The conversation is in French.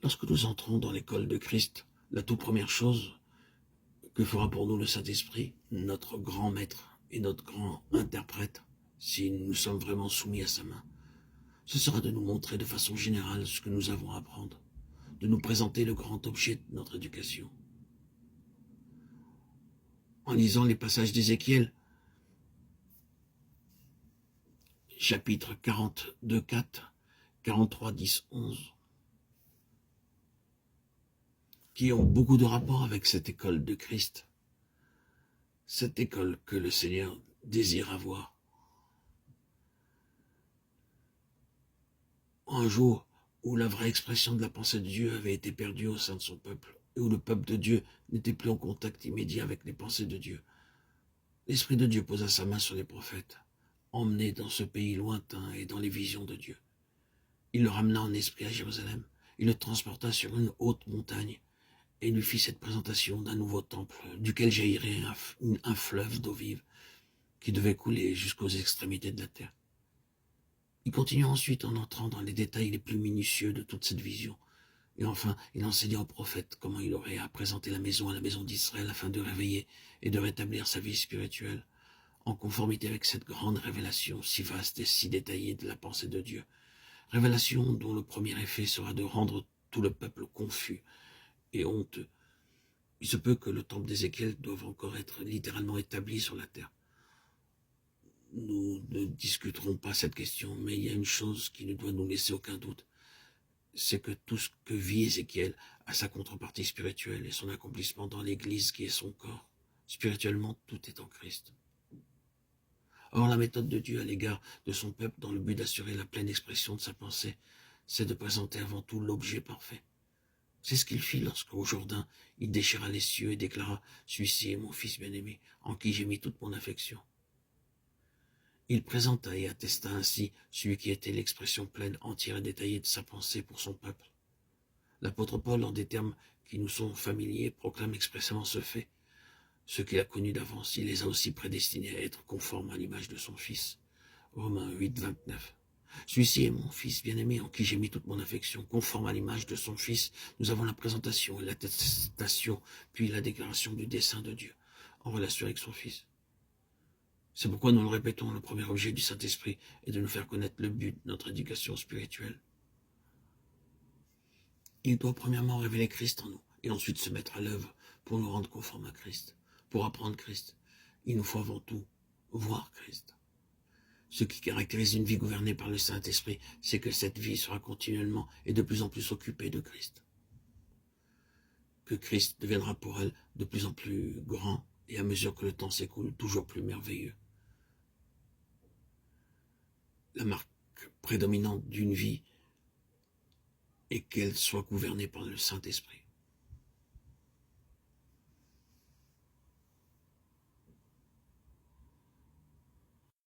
Lorsque nous entrons dans l'école de Christ, la toute première chose que fera pour nous le Saint-Esprit, notre grand maître et notre grand interprète, si nous sommes vraiment soumis à sa main, ce sera de nous montrer de façon générale ce que nous avons à apprendre, de nous présenter le grand objet de notre éducation. En lisant les passages d'Ézéchiel, chapitre 42, 4, 43, 10, 11, qui ont beaucoup de rapport avec cette école de Christ, cette école que le Seigneur désire avoir. Un jour où la vraie expression de la pensée de Dieu avait été perdue au sein de son peuple, et où le peuple de Dieu n'était plus en contact immédiat avec les pensées de Dieu, l'Esprit de Dieu posa sa main sur les prophètes, emmenés dans ce pays lointain et dans les visions de Dieu. Il le ramena en esprit à Jérusalem, il le transporta sur une haute montagne, et lui fit cette présentation d'un nouveau temple, duquel jaillirait un fleuve d'eau vive, qui devait couler jusqu'aux extrémités de la terre. Il continua ensuite en entrant dans les détails les plus minutieux de toute cette vision. Et enfin, il enseigna aux prophètes comment il aurait à présenter la maison à la maison d'Israël afin de réveiller et de rétablir sa vie spirituelle, en conformité avec cette grande révélation si vaste et si détaillée de la pensée de Dieu. Révélation dont le premier effet sera de rendre tout le peuple confus et honteux. Il se peut que le temple d'Ézéchiel doive encore être littéralement établi sur la terre. Nous ne discuterons pas cette question, mais il y a une chose qui ne doit nous laisser aucun doute. C'est que tout ce que vit Ézéchiel a sa contrepartie spirituelle et son accomplissement dans l'Église qui est son corps. Spirituellement, tout est en Christ. Or, la méthode de Dieu à l'égard de son peuple dans le but d'assurer la pleine expression de sa pensée, c'est de présenter avant tout l'objet parfait. C'est ce qu'il fit lorsqu'au Jourdain, il déchira les cieux et déclara « Celui-ci est mon fils bien-aimé, en qui j'ai mis toute mon affection ». Il présenta et attesta ainsi celui qui était l'expression pleine, entière et détaillée de sa pensée pour son peuple. L'apôtre Paul, en des termes qui nous sont familiers, proclame expressément ce fait. Ceux qu'il a connus d'avance, il les a aussi prédestinés à être conformes à l'image de son Fils. Romains 8, 29. Celui-ci est mon Fils bien-aimé, en qui j'ai mis toute mon affection, conforme à l'image de son Fils. Nous avons la présentation et l'attestation, puis la déclaration du dessein de Dieu, en relation avec son Fils. C'est pourquoi nous le répétons, le premier objet du Saint-Esprit est de nous faire connaître le but de notre éducation spirituelle. Il doit premièrement révéler Christ en nous, et ensuite se mettre à l'œuvre pour nous rendre conformes à Christ, pour apprendre Christ. Il nous faut avant tout voir Christ. Ce qui caractérise une vie gouvernée par le Saint-Esprit, c'est que cette vie sera continuellement et de plus en plus occupée de Christ. Que Christ deviendra pour elle de plus en plus grand, et à mesure que le temps s'écoule, toujours plus merveilleux. La marque prédominante d'une vie est qu'elle soit gouvernée par le Saint-Esprit.